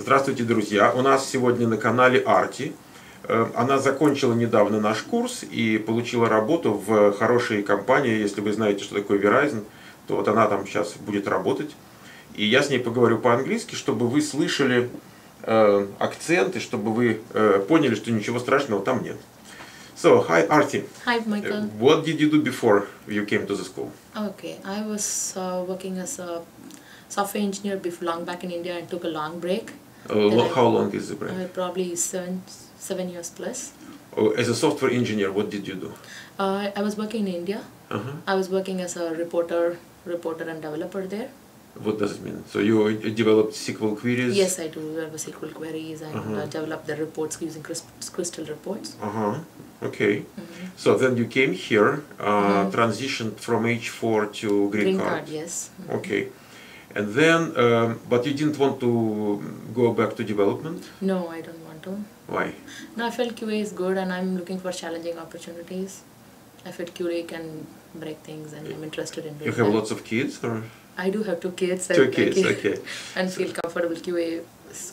Здравствуйте, друзья! У нас сегодня на канале Арти. Она закончила недавно наш курс и получила работу в хорошей компании. Если вы знаете, что такое Verizon, то вот она там сейчас будет работать. И я с ней поговорю по-английски, чтобы вы слышали акценты, чтобы вы поняли, что ничего страшного там нет. So, hi Arti. Hi Michael. What did you do before you came to the school? Okay, I was working as a software engineer before long back in India and took a long break. How long is the break? Probably 7 years plus. Oh, as a software engineer, what did you do? I was working in India. I was working as a reporter and developer there. What does it mean? So you developed SQL queries? Yes, I do have SQL queries and develop the reports using crystal reports. Okay. So then you came here, transitioned from H4 to green card. Yes. Okay. And then, but you didn't want to go back to development? No, I don't want to. Why? No, I felt QA is good and I'm looking for challenging opportunities. I felt QA can break things and I'm interested in doing You have that. lots of kids, or? I do have 2 kids. Two kids, okay. And feel comfortable QA.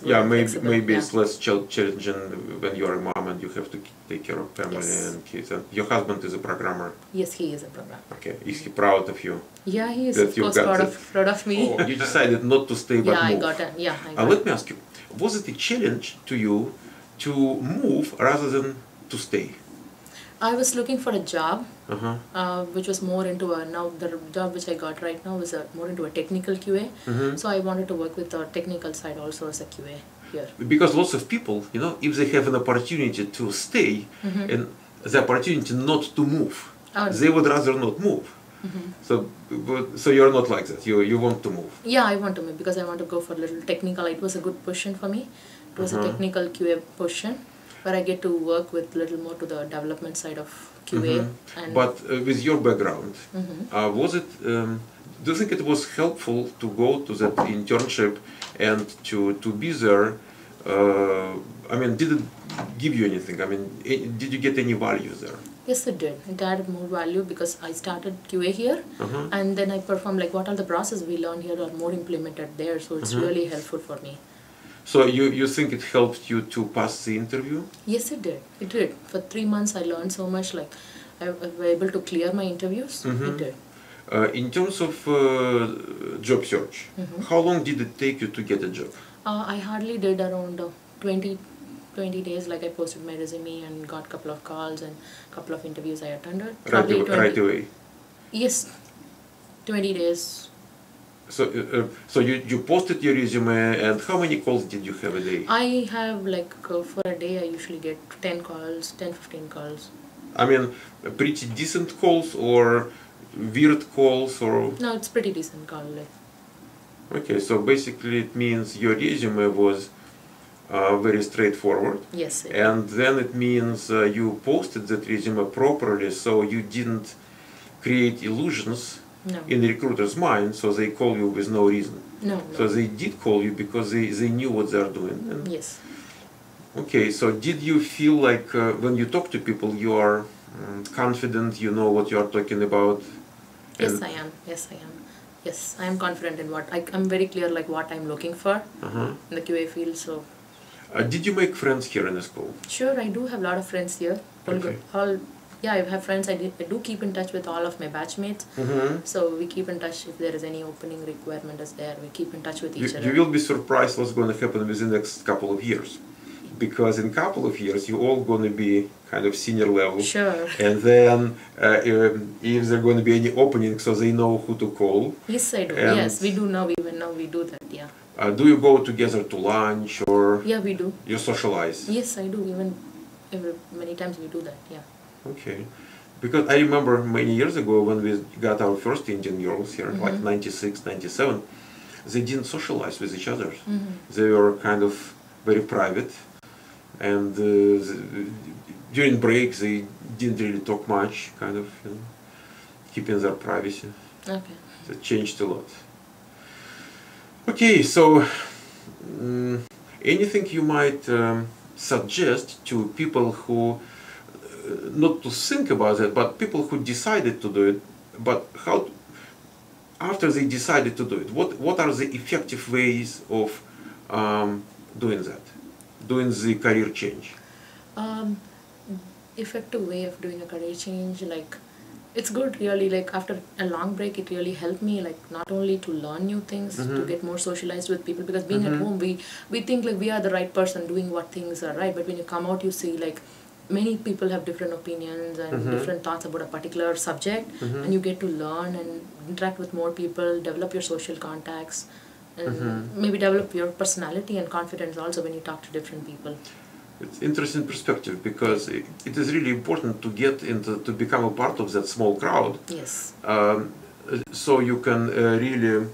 Yeah, maybe it's less challenging when you're a mom and you have to take care of family and kids. And your husband is a programmer. Yes, he is a programmer. Okay, is he proud of you? Yeah, he is of course proud of me. Oh, you decided not to stay but move. I got Let me ask you, was it a challenge to you to move rather than to stay? I was looking for a job which was more into now the job which I got right now is more into a technical QA. So I wanted to work with the technical side also as a QA here. Because lots of people, you know, if they have an opportunity to stay and the opportunity not to move, they would rather not move. So you're not like that. You want to move. Yeah, I want to move because I want to go for a little technical. It was a good position for me. It was a technical QA position where I get to work with a little more to the development side of QA. But with your background, was it? Do you think it was helpful to go to that internship and to be there? I mean, did it give you anything? I mean, did you get any value there? Yes, it did. It added more value because I started QA here and then I performed like what are the processes we learn here are more implemented there. So it's really helpful for me. So you think it helped you to pass the interview? Yes, it did. It did. For 3 months I learned so much. Like I was able to clear my interviews. It did. In terms of job search, how long did it take you to get a job? I hardly did around 20 days. Like I posted my resume and got a couple of calls and a couple of interviews I attended. Right away? Yes, 20 days. So you posted your resume, and how many calls did you have a day? I have like for a day I usually get 10 calls, 10-15 calls. I mean, pretty decent calls or weird calls or? No, it's pretty decent call. Like. Okay, so basically it means your resume was very straightforward. Yes. And then it means you posted that resume properly, so you didn't create illusions. No. In the recruiter's mind, so they call you with no reason. No. So they did call you because they knew what they're doing. And yes. Okay, so did you feel like when you talk to people you are confident, you know what you are talking about? Yes, I am. Yes, I am. Yes, I am confident in what I'm very clear like what I'm looking for in the QA field. So. Did you make friends here in the school? Sure, I do have a lot of friends here. Okay. Yeah, I have friends. I do keep in touch with all of my batchmates. So we keep in touch if there is any opening requirement is there. We keep in touch with each other. You will be surprised what's going to happen within the next couple of years. Because in a couple of years, you're all going to be kind of senior level. Sure. And then if there are going to be any openings, so they know who to call. Yes, I do. Yes, we do now. Even now we do that, yeah. Do you go together to lunch or? Yeah, we do. You socialize? Yes, I do. Even many times we do that, yeah. Okay, because I remember many years ago when we got our first Indian girls here, like 96, 97, they didn't socialize with each other. They were kind of very private, and during breaks they didn't really talk much, kind of, you know, keeping their privacy. Okay. That changed a lot. Okay, so anything you might suggest to people who not to think about it, but people who decided to do it, but how, after they decided to do it, what are the effective ways of doing that, doing the career change? Effective way of doing a career change, like it's good really, like after a long break it really helped me, like not only to learn new things, to get more socialized with people, because being at home we think like we are the right person doing what things are right, but when you come out you see like many people have different opinions and different thoughts about a particular subject, and you get to learn and interact with more people, develop your social contacts, and maybe develop your personality and confidence also when you talk to different people. It's interesting perspective, because it is really important to get into, to become a part of that small crowd. Yes. So you can really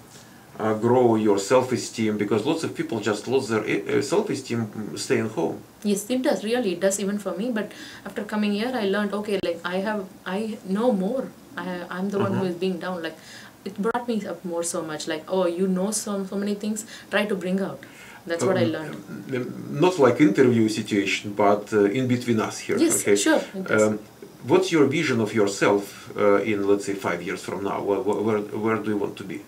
grow your self-esteem, because lots of people just lose their self-esteem staying home. Yes, it does, really, it does even for me, but after coming here I learned, okay, like I know more, I'm the one who is being down, like it brought me up more so much, like, oh, you know so many things, try to bring out. That's what I learned. Not like interview situation, but in between us here. Yes, okay? Sure. What's your vision of yourself in, let's say, 5 years from now? Where do you want to be?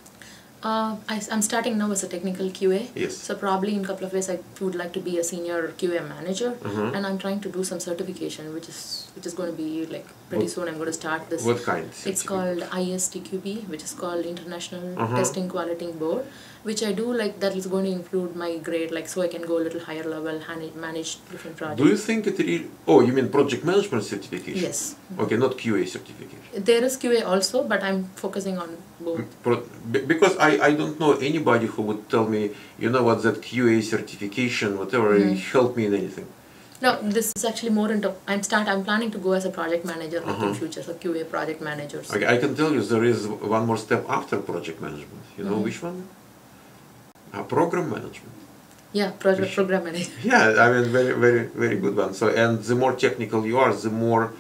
I'm starting now as a technical QA. Yes. So probably in a couple of years I would like to be a senior QA manager, and I'm trying to do some certification, which is going to be like pretty soon. I'm going to start this. What kind? It's called ISTQB, which is called International Testing Quality Board, which I do, like that is going to include my grade, like so I can go a little higher level and manage different projects. Do you think it really? Oh, you mean project management certification? Yes. Okay, not QA certification. There is QA also, but I'm focusing on both. Because I don't know anybody who would tell me, you know what, that QA certification, whatever, help me in anything. No, this is actually more into, I'm planning to go as a project manager in future, so QA project manager. So. Okay, I can tell you there is one more step after project management. You know which one? Program management. Yeah, program management. Yeah, I mean, very good one. So, and the more technical you are, the more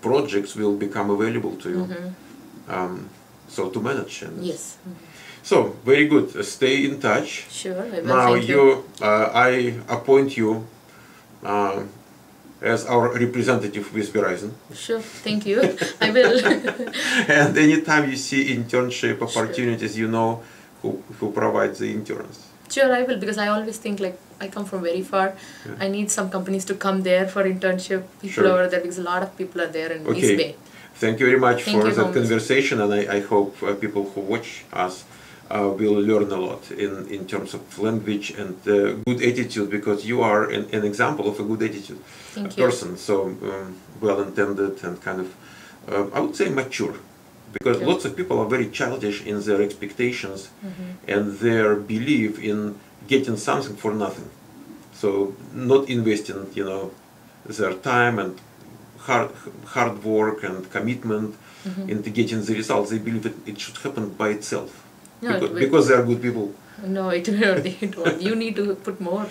projects will become available to you. So to manage. And yes. So very good. Stay in touch. Sure. I will. Now Thank you. I appoint you as our representative with Verizon. Sure. Thank you. I will. And anytime you see internship opportunities, you know who provides the interns. Sure, I will, because I always think like I come from very far. Yeah. I need some companies to come there for internship. People over there, because a lot of people are there in East Bay. Thank you very much for that conversation, and I hope people who watch us will learn a lot in terms of language and good attitude, because you are an example of a good attitude person. So well-intended and kind of, I would say, mature. Because lots of people are very childish in their expectations and their belief in getting something for nothing. So not investing, you know, their time and hard work and commitment into getting the results. They believe it should happen by itself. No, because they are good people. No, it won't. You need to put more.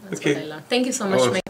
That's what I learned. Thank you so much.